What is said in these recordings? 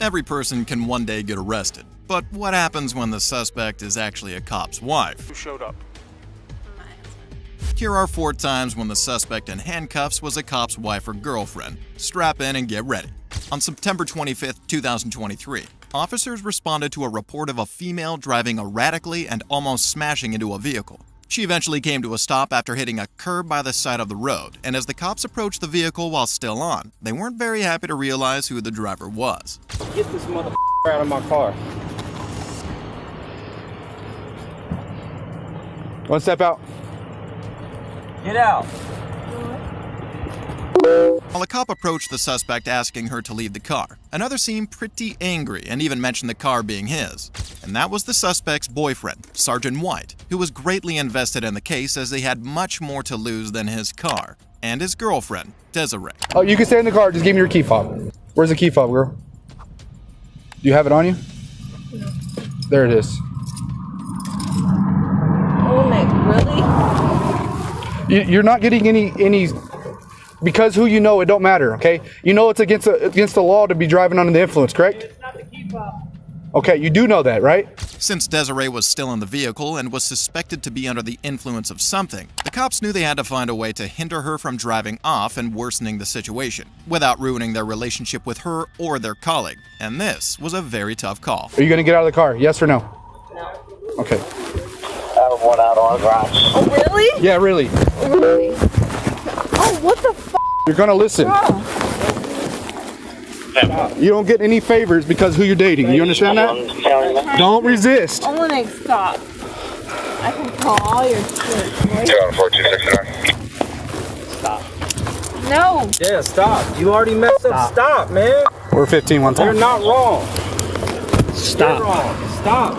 Every person can one day get arrested, but what happens when the suspect is actually a cop's wife? Who showed up? Here are 4 times when the suspect in handcuffs was a cop's wife or girlfriend. Strap in and get ready. On September 25, 2023, officers responded to a report of a female driving erratically and almost smashing into a vehicle. She eventually came to a stop after hitting a curb by the side of the road, and as the cops approached the vehicle while still on, they weren't very happy to realize who the driver was. Get this mother out of my car. One step out. Get out. While a cop approached the suspect asking her to leave the car, another seemed pretty angry and even mentioned the car being his. And that was the suspect's boyfriend, Sergeant White, who was greatly invested in the case as they had much more to lose than his car, and his girlfriend, Desiree. Oh, you can stay in the car. Just give me your key fob. Where's the key fob, girl? Do you have it on you? No. There it is. Oh my, really? You're not getting any because who you know, it don't matter, okay? You know it's against the law to be driving under the influence, correct? It's not the key fob. Okay, you do know that, right? Since Desiree was still in the vehicle and was suspected to be under the influence of something, the cops knew they had to find a way to hinder her from driving off and worsening the situation, without ruining their relationship with her or their colleague. And this was a very tough call. Are you gonna get out of the car, yes or no? No. Okay. I have one out on the garage. Oh, really? Yeah, really. Really? Oh, what the f***? You're gonna listen. You don't get any favors because who you're dating. You understand that? Don't resist. Olenek, stop. I can call all your shit. 21469. Stop. No. Yeah, stop. You already messed up. Stop, man. We're 15 one You're time. not wrong. Stop. You're wrong. Stop.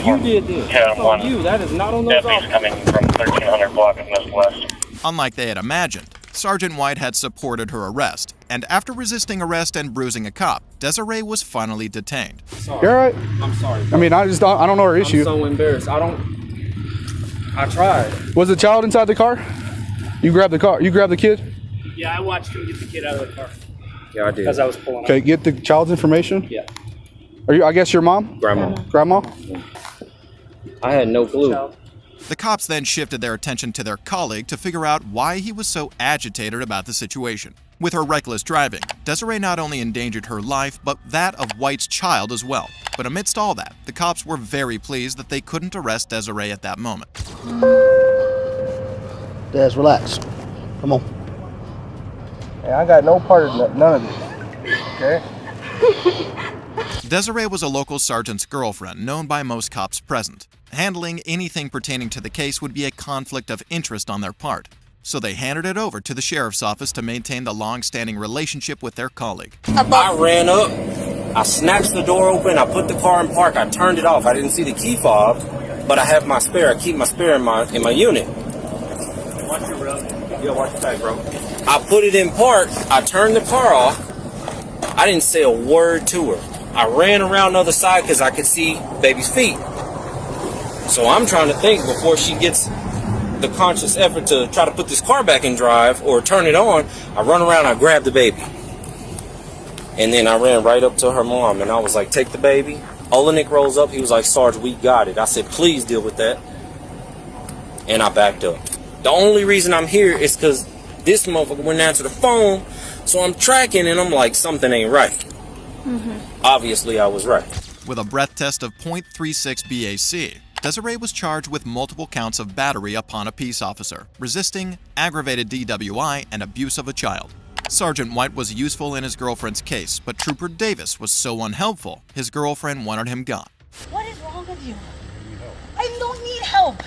You did this. That's on you. That is not on those Deputies officers. coming from 1300 block of Miss West. Unlike they had imagined, Sergeant White had supported her arrest, and after resisting arrest and bruising a cop, Desiree was finally detained. Sorry. You're all right. I'm sorry. I mean, I don't know her I'm issue. so embarrassed. I tried. Was the child inside the car? You grabbed the car. You grabbed the kid? Yeah, I watched him get the kid out of the car Yeah, I did. as I was pulling Okay, get the child's information. Yeah. Are you? I guess your mom? Grandma. Grandma? I had no clue. up. The cops then shifted their attention to their colleague to figure out why he was so agitated about the situation. With her reckless driving, Desiree not only endangered her life, but that of White's child as well. But amidst all that, the cops were very pleased that they couldn't arrest Desiree at that moment. Des, relax. Come on. Hey, I got no part of none of this. Okay? Desiree was a local sergeant's girlfriend known by most cops present. Handling anything pertaining to the case would be a conflict of interest on their part, so they handed it over to the sheriff's office to maintain the long-standing relationship with their colleague. I ran up. I snatched the door open. I put the car in park. I turned it off. I didn't see the key fob, but I have my spare. I keep my spare in my unit. Watch your road. Yeah, watch your back, bro. I put it in park. I turned the car off. I didn't say a word to her. I ran around the other side because I could see baby's feet. So I'm trying to think before she gets the conscious effort to try to put this car back in drive or turn it on. I run around, I grab the baby. And then I ran right up to her mom and I was like, take the baby. Olenek rolls up, he was like, Sarge, we got it. I said, please deal with that. And I backed up. The only reason I'm here is because this motherfucker wouldn't answer the phone. So I'm tracking and I'm like, something ain't right. Obviously, I was right. With a breath test of .36 BAC, Desiree was charged with multiple counts of battery upon a peace officer, resisting, aggravated DWI, and abuse of a child. Sergeant White was useful in his girlfriend's case, but Trooper Davis was so unhelpful, his girlfriend wanted him gone. What is wrong with you? I don't need help.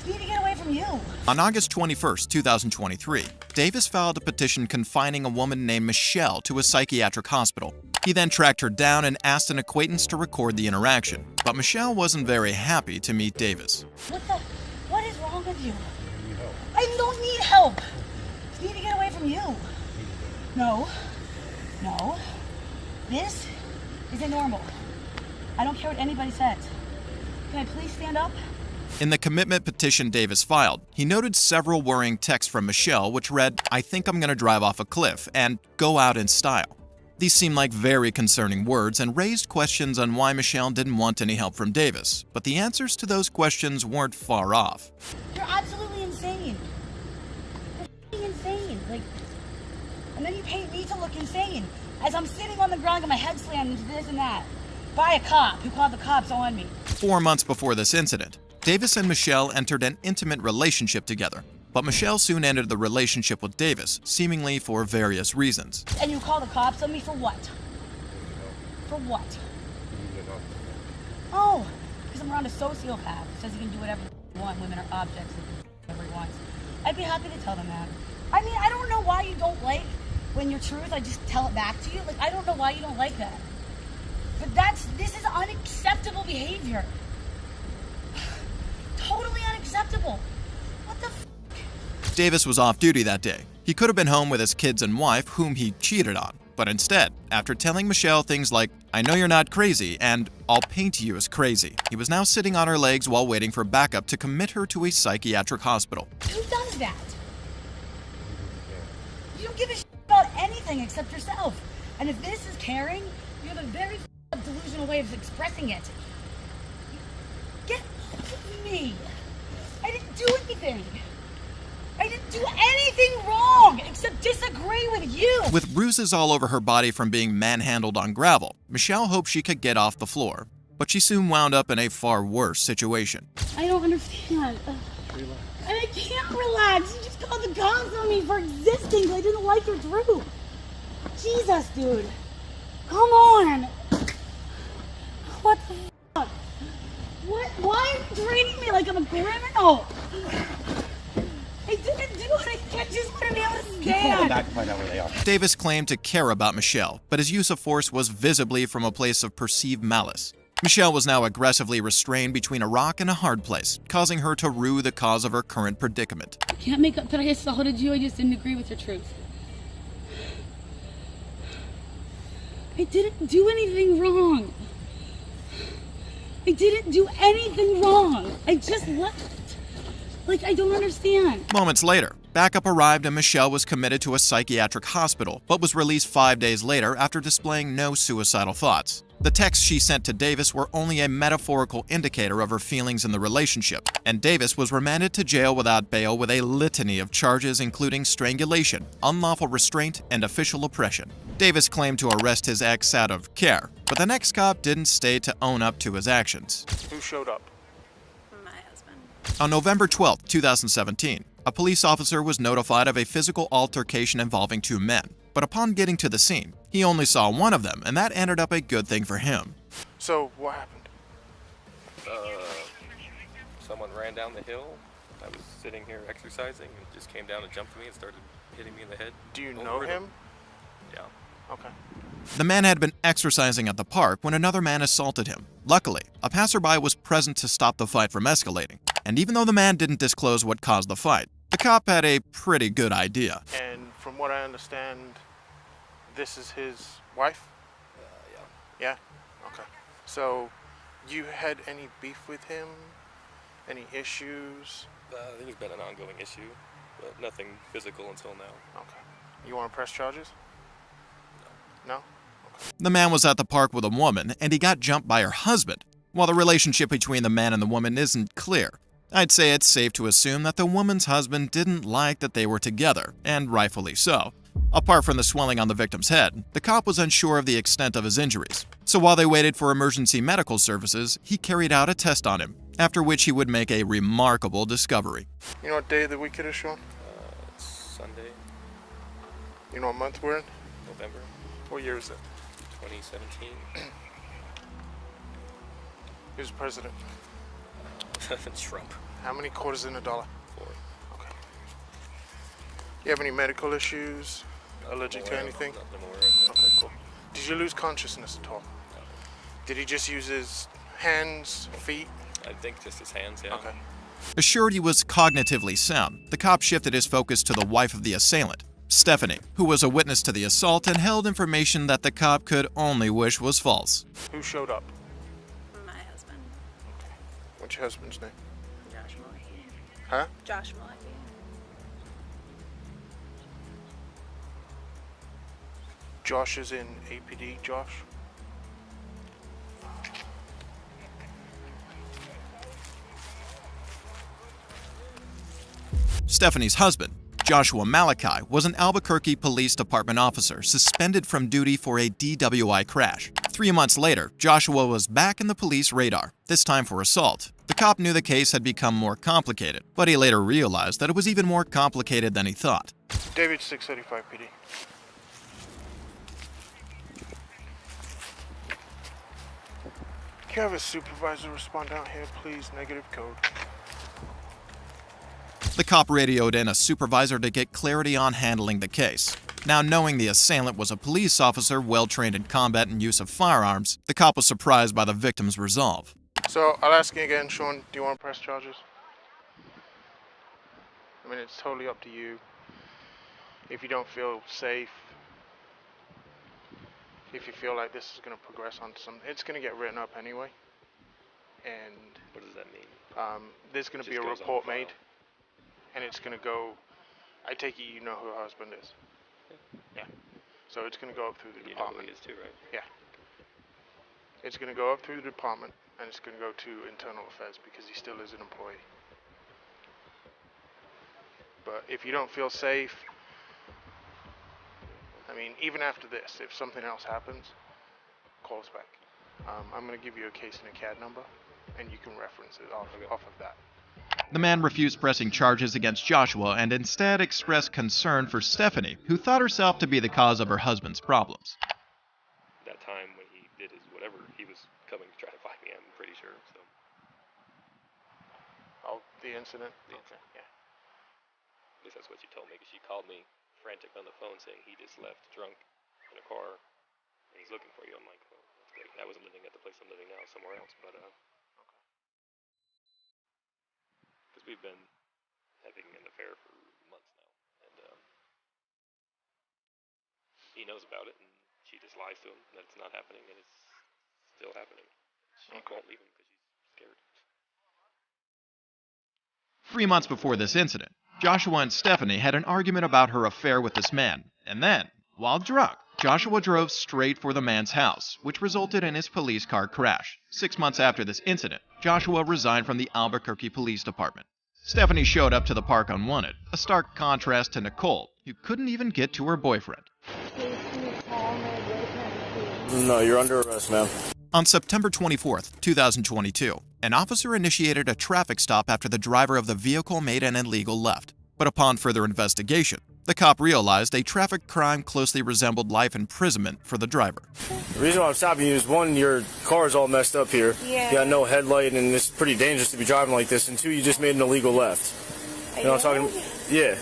I need to get away from you. On August 21, 2023, Davis filed a petition confining a woman named Michelle to a psychiatric hospital. He then tracked her down and asked an acquaintance to record the interaction, but Michelle wasn't very happy to meet Davis. What is wrong with you? I don't need help. I need to get away from you. No. This isn't normal. I don't care what anybody says. Can I please stand up? In the commitment petition Davis filed, he noted several worrying texts from Michelle which read, "I think I'm going to drive off a cliff," and "go out in style." These seemed like very concerning words and raised questions on why Michelle didn't want any help from Davis, but the answers to those questions weren't far off. You're absolutely insane. You're f***ing insane. Like, and then you paint me to look insane as I'm sitting on the ground with my head slammed into this and that by a cop who called the cops on me. 4 months before this incident, Davis and Michelle entered an intimate relationship together, but Michelle soon ended the relationship with Davis, seemingly for various reasons. And you call the cops on me for what? For what? Oh, because I'm around a sociopath who says he can do whatever he wants. Women are objects and he can do whatever he wants. I'd be happy to tell them that. I mean, I don't know why you don't like when your truth, I just tell it back to you. Like, I don't know why you don't like that. But this is unacceptable behavior. Totally unacceptable. What the f***? Davis was off duty that day. He could have been home with his kids and wife, whom he cheated on. But instead, after telling Michelle things like, "I know you're not crazy," and "I'll paint you as crazy," he was now sitting on her legs while waiting for backup to commit her to a psychiatric hospital. Who does that? You don't give a shit about anything except yourself. And if this is caring, you have a very delusional way of expressing it. Get off of me. I didn't do anything. I didn't do anything wrong except disagree with you. With bruises all over her body from being manhandled on gravel, Michelle hoped she could get off the floor, but she soon wound up in a far worse situation. I don't understand. And I can't relax. You just called the cops on me for existing. I didn't like your truth. Jesus, dude. Come on. What the fuck? What? Why are you treating me like I'm a criminal? I didn't do anything. I just want to be able to stand. Back and find out where they are. Davis claimed to care about Michelle, but his use of force was visibly from a place of perceived malice. Michelle was now aggressively restrained between a rock and a hard place, causing her to rue the cause of her current predicament. I can't make up that I assaulted you. I just didn't agree with your truth. I didn't do anything wrong. I didn't do anything wrong. I just left. Like, I don't understand. Moments later, backup arrived and Michelle was committed to a psychiatric hospital, but was released 5 days later after displaying no suicidal thoughts. The texts she sent to Davis were only a metaphorical indicator of her feelings in the relationship, and Davis was remanded to jail without bail with a litany of charges including strangulation, unlawful restraint, and official oppression. Davis claimed to arrest his ex out of care, but the next cop didn't stay to own up to his actions. Who showed up? My husband. On November 12, 2017, a police officer was notified of a physical altercation involving 2 men. But upon getting to the scene, he only saw one of them, and that ended up a good thing for him. So, what happened? Someone ran down the hill. I was sitting here exercising and just came down and jumped me and started hitting me in the head. Do you know him? Yeah. Okay. The man had been exercising at the park when another man assaulted him. Luckily, a passerby was present to stop the fight from escalating. And even though the man didn't disclose what caused the fight, the cop had a pretty good idea. And from what I understand, this is his wife? Yeah. Yeah? Okay. So, you had any beef with him? Any issues? I think it's been an ongoing issue, but nothing physical until now. Okay. You want to press charges? No? The man was at the park with a woman, and he got jumped by her husband. While the relationship between the man and the woman isn't clear, I'd say it's safe to assume that the woman's husband didn't like that they were together, and rightfully so. Apart from the swelling on the victim's head, the cop was unsure of the extent of his injuries. So while they waited for emergency medical services, he carried out a test on him, after which he would make a remarkable discovery. You know what day of the week it is, Sean? It's Sunday, You know what month we're in? November What year is it? 2017. Who's president? Trump. How many quarters in a dollar? 4. Okay. You have any medical issues? Allergic to Aware of anything? them, nothing aware of them. Okay, cool. Did you lose consciousness at all? No. Did he just use his hands, feet? I think just his hands, yeah. Okay. Assured he was cognitively sound, the cop shifted his focus to the wife of the assailant, Stephanie, who was a witness to the assault and held information that the cop could only wish was false. Who showed up? My husband. What's your husband's name? Josh Malecki. Huh? Josh Malecki. Josh is in APD, Josh. Stephanie's husband, Joshua Malachi, was an Albuquerque Police Department officer suspended from duty for a DWI crash. 3 months later, Joshua was back in the police radar, this time for assault. The cop knew the case had become more complicated, but he later realized that it was even more complicated than he thought. David 635 PD. Can you have a supervisor respond out here, please? Negative code. The cop radioed in a supervisor to get clarity on handling the case. Now, knowing the assailant was a police officer well-trained in combat and use of firearms, the cop was surprised by the victim's resolve. So, I'll ask you again, Sean, do you want to press charges? I mean, it's totally up to you. If you don't feel safe, if you feel like this is going to progress onto something, it's going to get written up anyway. And What does that mean? there's going to be a Just goes on report file. made, and it's going to go. I take it you know who her husband is. Yeah. So it's going to go up through the You know who department. he is too, right? Yeah. It's going to go up through the department, and it's going to go to internal affairs because he still is an employee. But if you don't feel safe, I mean, even after this, if something else happens, call us back. I'm going to give you a case and a CAD number, and you can reference it off of that. The man refused pressing charges against Joshua and instead expressed concern for Stephanie, who thought herself to be the cause of her husband's problems. That time when he did his whatever, he was coming to try to find me, I'm pretty sure. So Oh, the incident? Yeah. Okay, yeah. at least that's what she told me, because she called me frantic on the phone saying he just left drunk in a car and he's looking for you. I'm like, well, that's great. I wasn't living at the place I'm living now, somewhere else, but because we've been having an affair for months now, and he knows about it, and she just lies to him that it's not happening, and it's still happening. She won't leave him because she's scared. 3 months before this incident, Joshua and Stephanie had an argument about her affair with this man, and then, while drunk, Joshua drove straight for the man's house, which resulted in his police car crash. 6 months after this incident, Joshua resigned from the Albuquerque Police Department. Stephanie showed up to the park unwanted, a stark contrast to Nicole, who couldn't even get to her boyfriend. No, you're under arrest, ma'am. On September 24th, 2022, an officer initiated a traffic stop after the driver of the vehicle made an illegal left. But upon further investigation, the cop realized a traffic crime closely resembled life imprisonment for the driver. The reason why I'm stopping you is, one, your car's all messed up here. Yeah. You got no headlight, and it's pretty dangerous to be driving like this. And two, you just made an illegal left. You know what I'm talking? Yeah.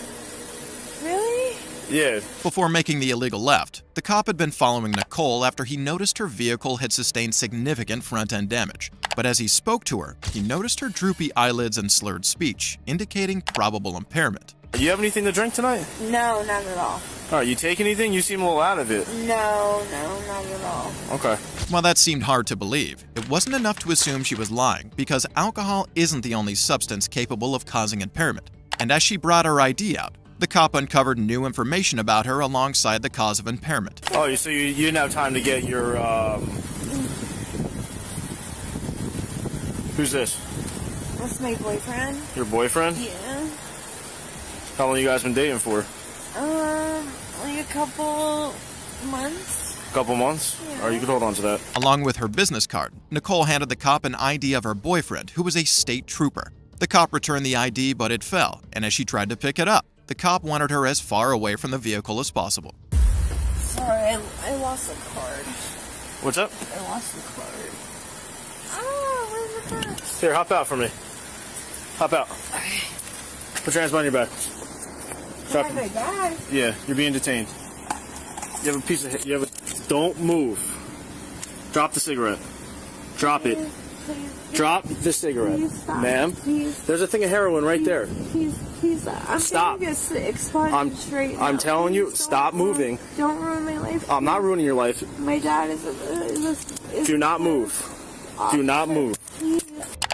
Really? Yeah. Before making the illegal left, the cop had been following Nicole after he noticed her vehicle had sustained significant front-end damage. But as he spoke to her, he noticed her droopy eyelids and slurred speech, indicating probable impairment. You have anything to drink tonight? No, not at all. All right, you take anything? You seem a little out of it. No, not at all. Okay. While that seemed hard to believe, it wasn't enough to assume she was lying, because alcohol isn't the only substance capable of causing impairment. And as she brought her ID out, the cop uncovered new information about her alongside the cause of impairment. Oh, so you didn't have time to get your, Who's this? That's my boyfriend. Your boyfriend? Yeah. How long you guys been dating for? Like a couple months. A couple months? Yeah. All right, you can hold on to that. Along with her business card, Nicole handed the cop an ID of her boyfriend, who was a state trooper. The cop returned the ID, but it fell, and as she tried to pick it up, the cop wanted her as far away from the vehicle as possible. Sorry, I lost the card. What's up? I lost the card. Oh, where's the purse? Here, hop out for me. Hop out. Put your hands behind your back. Drop My bag. Yeah, you're being detained. You have a piece of... Don't move. Drop the cigarette. Drop it. Please, Drop the cigarette. please stop. Ma'am, Please, there's a thing of heroin right there. please, I'm Stop. gonna get exploded I'm- straight I'm now. telling you, Please stop don't moving. Don't ruin my life. I'm not ruining your life. My dad is Do not move. Do not move.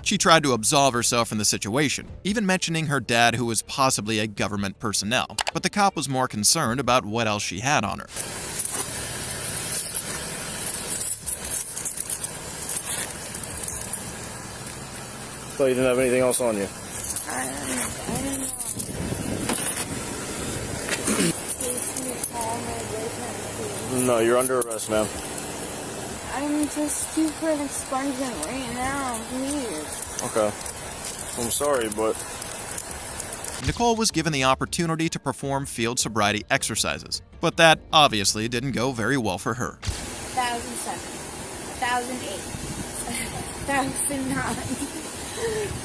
She tried to absolve herself from the situation, even mentioning her dad, who was possibly a government personnel, but the cop was more concerned about what else she had on her. Thought you didn't have anything else on you. I don't know. Please, can you call my boyfriend, please? No, you're under arrest, ma'am. I'm just due for an expungement right now, please. Okay. I'm sorry, but Nicole was given the opportunity to perform field sobriety exercises, but that obviously didn't go very well for her. 1007, 1008, 1009.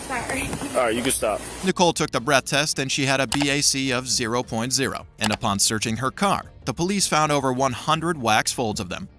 Sorry. all right, you can stop. Nicole took the breath test and she had a BAC of 0.0. And upon searching her car, the police found over 100 wax folds of them,